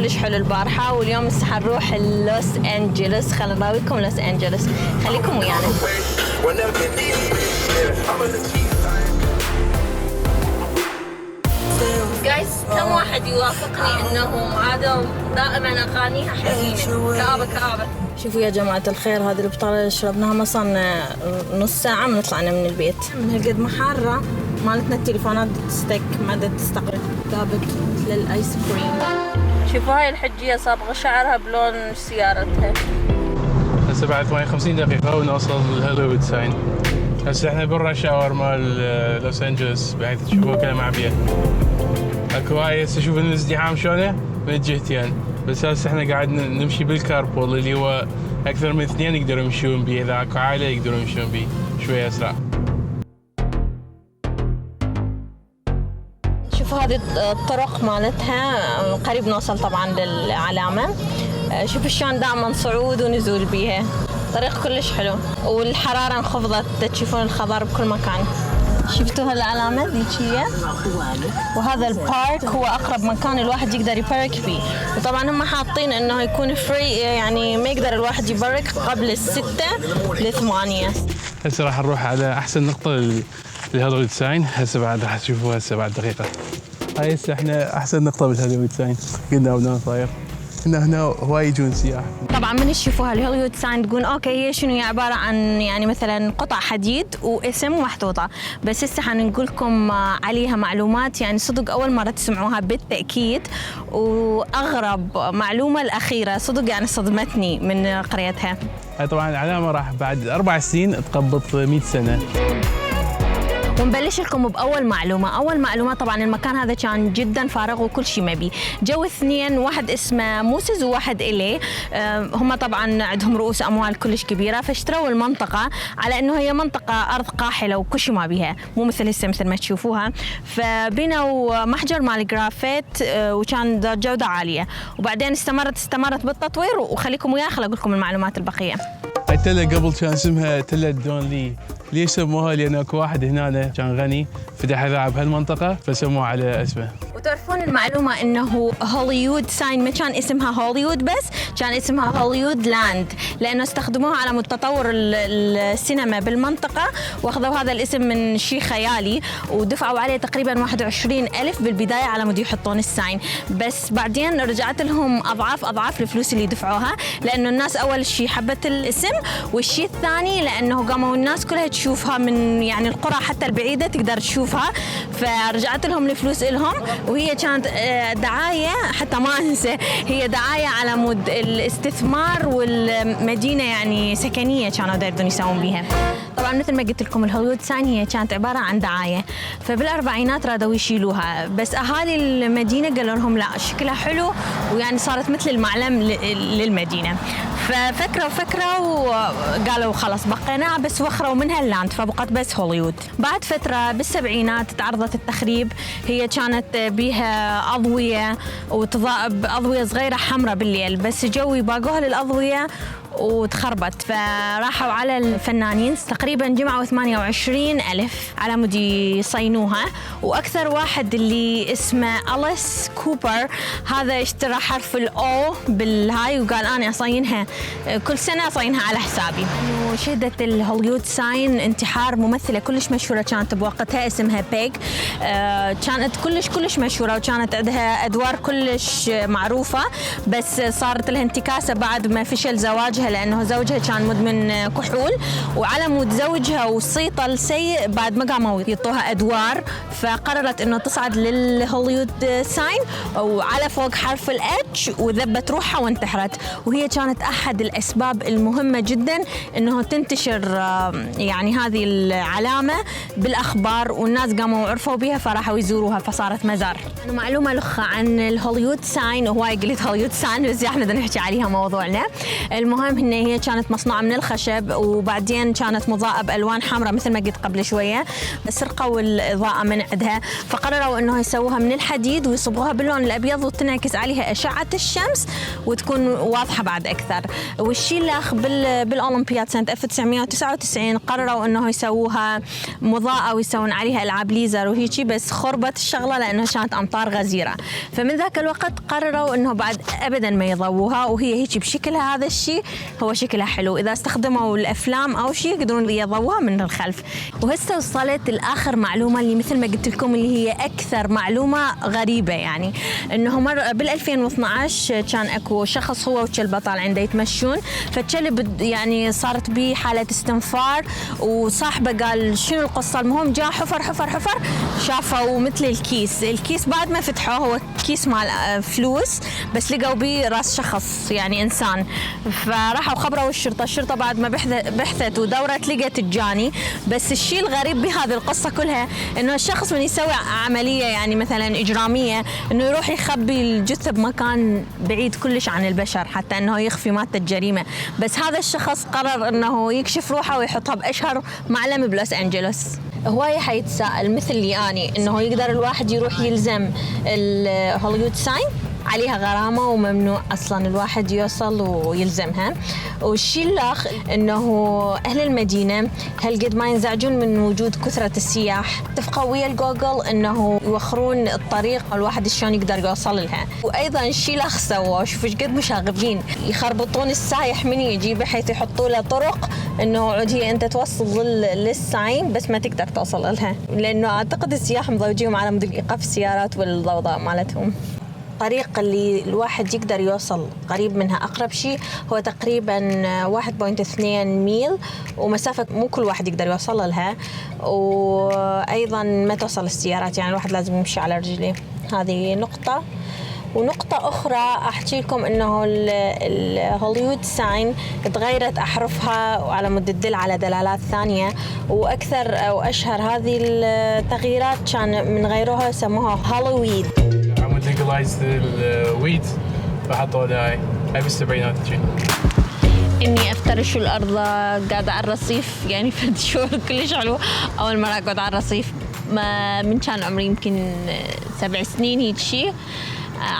كلش حلو البارحة، واليوم هسه حنروح لوس أنجلوس. خلينا نراويكم لوس أنجلوس، خليكم ويانا. جايز كم واحد يوافقني انه هذا دائما اغانيها حزينه كآبة. شوفوا يا جماعة الخير، هذه البطالة اللي شربناها ما صارنا نص ساعة من طلعنا من البيت. من هالقد ما حارة مالتنا التليفونات تستك ما تستقرب، ذابت للآيس كريم. شوفوا هاي الحجية صابغة شعرها بلون سيارتها. هسه بعد 58 دقيقة ونوصل لهوليوود ساين. هسه احنا برا شاور مال لوس أنجلوس بحيث تشوفوه كله معبية. اكو هاي هسه شوف الازدحام شلونه من الجهتين، بس هسه احنا قاعد نمشي بالكاربول اللي هو اكثر من اثنين يقدروا يمشون بيه، اذا اكو عائله يقدروا يمشون بيه شويه اسرع. شوفوا هذه الطرق مالتها قريب نوصل طبعا للعلامه. شوفوا شلون دائما صعود ونزول بيها، طريق كلش حلو والحراره انخفضت، تشوفون الخضار بكل مكان. شفتوا هالعلامة ذيك هي؟ وهذا البارك هو أقرب مكان الواحد يقدر يبارك فيه، وطبعا هم حاطين إنه يكون فري، يعني ما يقدر الواحد يبارك قبل 6 ل8. هسه راح نروح على أحسن نقطة لهوليوود ساين. هسه بعد راح تشوفوها هسه بعد دقيقة. هاي هسه احنا أحسن نقطة بالهوليوود ساين، قلنا ونوم صاير. هنا هواي يجون سياح. طبعا من تشوفوها الهوليوود ساين تقول اوكي هي شنو، هي عباره عن يعني مثلا قطع حديد واسم ومحطوطه، بس هسه حنقول لكم عليها معلومات يعني صدق اول مره تسمعوها بالتاكيد. واغرب معلومه الاخيره صدق يعني صدمتني من قريتها. هاي طبعا العلامه راح بعد 4 سنين تقبض 100 سنه. ونبلش لكم بأول معلومة. أول معلومة طبعا المكان هذا كان جدا فارغ وكل شيء مبي. جو اثنين، واحد اسمه موسز وواحد إليه، هم طبعا عندهم رؤوس أموال كلش كبيرة، فاشتروا المنطقة على أنه هي منطقة أرض قاحلة وكل شيء ما بيها، مو مثل هسه مثل ما تشوفوها. فبنوا محجر مال جرافيت وكان جودة عالية، وبعدين استمرت بالتطوير. وخليكم وياه خل أقول لكم المعلومات البقية. التلة قبل كان اسمها تلة دونلي. ليش سموها؟ لأن اكو واحد هنا كان غني فتح ذاع بهالمنطقة فسموه على اسمه. وتعرفون المعلومة انه هوليوود ساين ما كان اسمها هوليوود بس، كان اسمها هوليوود لاند، لأنه استخدموها على مود تطور السينما بالمنطقة، واخذوا هذا الاسم من شيء خيالي، ودفعوا عليه تقريبا 21,000 بالبداية على مود يحطون الساين، بس بعدين رجعت لهم أضعاف الفلوس اللي دفعوها، لأنه الناس أول شيء حبت الاسم، والشيء الثاني لأنه قاموا الناس كلها تشوفها من يعني القرى حتى البعيدة تقدر تشوفها، فرجعت لهم الفلوس إلهم. وهي كانت دعاية، حتى ما أنسى، هي دعاية على مود الاستثمار والمدينة يعني سكنية كانوا يقدرون يسوون بيها. طبعا مثل ما قلت لكم الهوليوود ساين هي كانت عبارة عن دعاية، فبالأربعينات رادوا يشيلوها، بس أهالي المدينة قالوا لهم لا شكلها حلو، ويعني صارت مثل المعلم للمدينة، ففكروا وقالوا خلاص بقينا، بس وخروا منها اللاند فبقت بس هوليوود. بعد فترة بالسبعينات تعرضت التخريب، هي كانت بيها أضوية وتضاء بأضوية صغيرة حمراء بالليل، بس جو يباقوها للأضوية وتخربت، فراحوا على الفنانين تقريبا جمعوا 28,000 على مود يصينوها. واكثر واحد اللي اسمه أليس كوبر، هذا اشترى حرف الأو بالهاي وقال انا اصينها كل سنه، اصينها على حسابي. وشهدت الهوليوود ساين انتحار ممثله كلش مشهوره كانت بوقتها اسمها بيج، كانت كلش مشهوره، وكانت عندها ادوار كلش معروفه، بس صارت لها انتكاسه بعد ما فشل زواجها، لأنه زوجها كان مدمن كحول، وعلى مود زوجها وصيته السيء بعد ما قاموا يعطوها أدوار، فقررت إنه تصعد للهوليوود ساين وعلى فوق حرف الاتش وذبت روحها وانتحرت. وهي كانت أحد الأسباب المهمة جدا إنه تنتشر يعني هذه العلامة بالأخبار، والناس قاموا عرفوا بها فراحوا يزوروها فصارت مزار. معلومة لخة عن الهوليوود ساين، وهواي قلت هوليوود ساين بس احنا بدنا نحكي عليها موضوعنا. المهم المهم إن هي كانت مصنوعة من الخشب وبعدين كانت مضاءة بألوان حمراء مثل ما قلت قبل شوية، سرقوا الإضاءة من عندها فقرروا إنه يسووها من الحديد ويصبغوها باللون الأبيض وتنعكس عليها أشعة الشمس وتكون واضحة بعد أكثر. والشيلاخ بالأولمبياد سنة 1999 قرروا إنه يسووها مضاءة ويسوون عليها ألعاب ليزر وهيجي، بس خربت الشغلة لأنه كانت أمطار غزيرة. فمن ذاك الوقت قرروا إنه بعد أبداً ما يضووها، وهي هيجي بشكلها هذا الشيء هو شكلها حلو. إذا استخدموا الأفلام أو شيء يقدرون يضووها من الخلف. وهسه وصلت الآخر معلومة اللي مثل ما قلت لكم اللي هي أكثر معلومة غريبة، يعني إنه بال 2012 كان أكو شخص هو وكلبه طالعين يتمشون، فالكلب يعني صارت به حالة استنفار وصاحبه قال شنو القصة. المهم جاء حفر شافوا مثل الكيس بعد ما فتحوه هو كيس مال فلوس، بس لقوا به راس شخص يعني إنسان. فراحوا خبروا الشرطة بعد ما بحثت ودورت لقت الجاني. بس الشيء الغريب بهذه القصة كلها إنه الشخص من يسوي عملية يعني مثلا إجرامية إنه يروح يخبي الجثة بمكان بعيد كلش عن البشر حتى إنه يخفي مادة الجريمة، بس هذا الشخص قرر إنه يكشف روحه ويحطها بأشهر معلم بلوس أنجلوس. هواية حيتساءل مثل أني إنه يقدر الواحد يروح يلزم الهوليوود ساين عليها غرامة وممنوع أصلاً الواحد يوصل ويلزمها. والشيء الآخر إنه أهل المدينة هالقد ما ينزعجون من وجود كثرة السياح، اتفقوا ويا الجوجل إنه يوخرون الطريق الواحد شلون يقدر يوصل لها. وأيضاً الشيء الآخر سووا شوفوا إيش قد مشاغبين، يخربطون السايح من يجي بحيث يحطوا له طرق إنه عود هي أنت توصل للساين بس ما تقدر توصل لها، لأنه أعتقد السياح مضوجين على مود إيقاف السيارات والضوضاء مالتهم. الطريق اللي الواحد يقدر يوصل قريب منها أقرب شيء هو تقريباً 1.2 ميل، ومسافة مو كل واحد يقدر يوصل لها، وأيضاً ما توصل السيارات يعني الواحد لازم يمشي على رجليه. هذه نقطة. ونقطة أخرى أحكي لكم إنه الهوليوود ساين تغيرت أحرفها على مود تدل على دلالات ثانية، وأكثر أو أشهر هذه التغييرات كان من غيرها سموها هالويد. legalized الويد فحطوا لها هاي بالسبعينات تجي. إني أفترش الأرض قاعدة على الرصيف يعني فد شعور كلش حلو. أول مرة أقعد على الرصيف ما من كان عمري يمكن 7 سنين هيك شيء.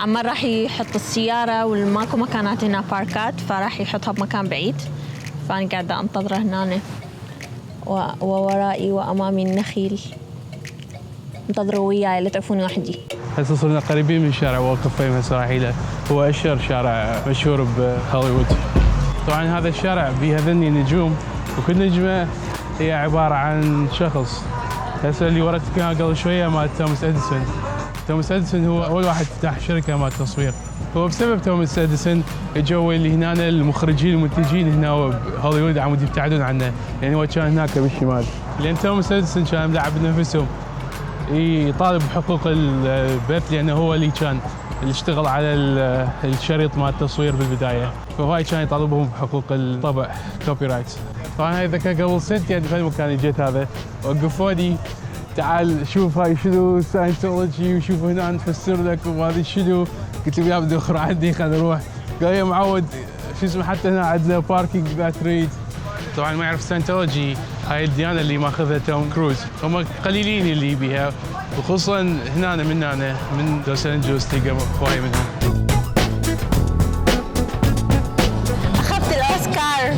عمار راح يحط السيارة والماكو مكانات هنا باركات، فراح يحطها بمكان بعيد، فأنا قاعدة أنتظره هنا وورائي وأمامي النخيل انتظروا وياي لا تعرفوني وحدي. هسه صرنا قريبين من شارع والقف فيم هسه راح له، هو أشهر شارع مشهور بهوليوود. طبعا هذا الشارع فيه هذني نجوم وكل نجمة هي عبارة عن شخص. هسه اللي وريتك اياها قبل شوية مال توماس إديسون. توماس إديسون هو أول واحد فتح شركة مال تصوير. هو بسبب توماس إديسون اجوا اللي هنا المخرجين المنتجين هنا بهوليوود عم يبتعدون عنه، يعني هو كان هناك بالشمال، لأن توماس إديسون كان ملعب بنفسهم يطالب بحقوق البث، لأنه هو اللي كان اللي اشتغل على الشريط مال التصوير بالبداية، فهواي كان يطالبهم بحقوق الطبع كوبي رايت. طبعا هاي ذكاء قبل سنتين يعني في المكان جيت هذا وقفوني تعال شوف هاي شنو ساينتولوجي وشوف هنا نفسر لك وهذه شنو. قلت له يا بدي اخر عندي خلينا نروح. قال يا معود شو اسمه حتى هنا عندنا باركينج اذا تريد. طبعا ما يعرف ساينتولوجي هاي الديانه اللي ماخذها توم كروز، هم قليلين اللي بيها، وخصوصا هنا من لوس أنجلوس تلقى هواي منهم. أخذت الأوسكار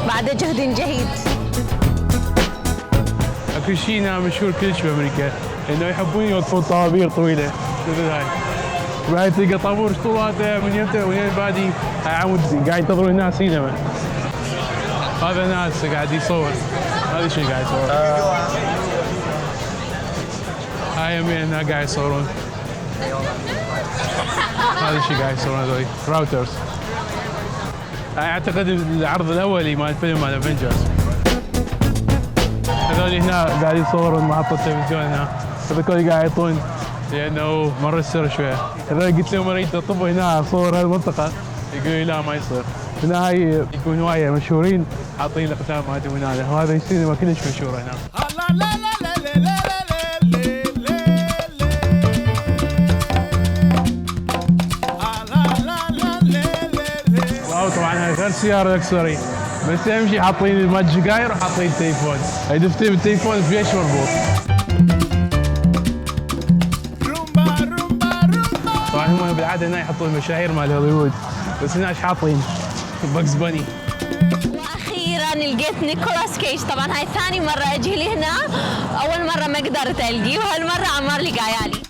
بعد جهد جهيد. اكو شيء هنا مشهور كلش بامريكا انه يحبون يوقفون طوابير طويله مثل هاي، بعد تلقى طابور طولاته من يمتى وين بادي. هاي عمود قاعد ينتظرون هنا سينما. هذا ناس قاعد يصور، هذا شيء قاعد يصور. هاي يمين هنا قاعد يصورون، هذا شيء قاعد يصورون هذول راوترز. هاي اعتقد العرض الاولي مال الفيلم مال افنجرز. هذول هنا قاعد يصورون محطة التلفزيون هنا، هذول قاعد يعيطون لأنه مر السر شوية. هذول قلت لهم أريد أطب هنا أصور هالمنطقة، يقولوا لي لا ما يصير. هنا هاي يكون هواية مشهورين حاطين الأقدام مالتهم هنا، وهذا السينما كلش مشهورة هنا. طبعا هاي السياره لكسري، بس اهم شيء حاطين مال جقاير وحاطين تليفون، يدفتين بالتليفون في ايش مربوط. طبعا هم بالعاده هنا يحطون المشاهير مال هوليوود، بس هنا ايش حاطين؟ باكس باني. واخيرا لقيت نيكولاس كيج، طبعا هاي ثاني مره اجي لي هنا، اول مره ما قدرت القيه وهالمره عمار لي قايالي.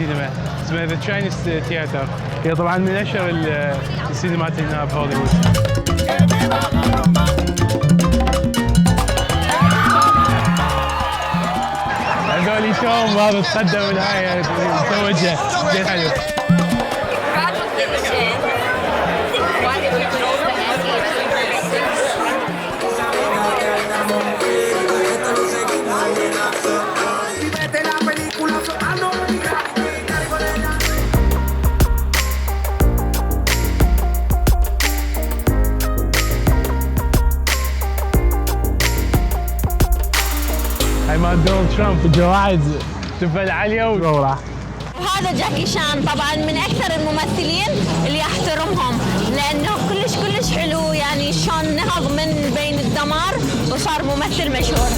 السينما اسمها ذا تشاينيز تياتر، هي طبعا من اشهر السينمات هنا بهوليوود. هذول شلون هذا تقدم من هاي متوجه زين حلو. هاي مال دونالد ترامب الجواعد تفل عاليه وراح. وهذا جاكي شان طبعا من اكثر الممثلين اللي احترمهم، لانه كلش حلو، يعني شلون نهض من بين الدمار وصار ممثل مشهور.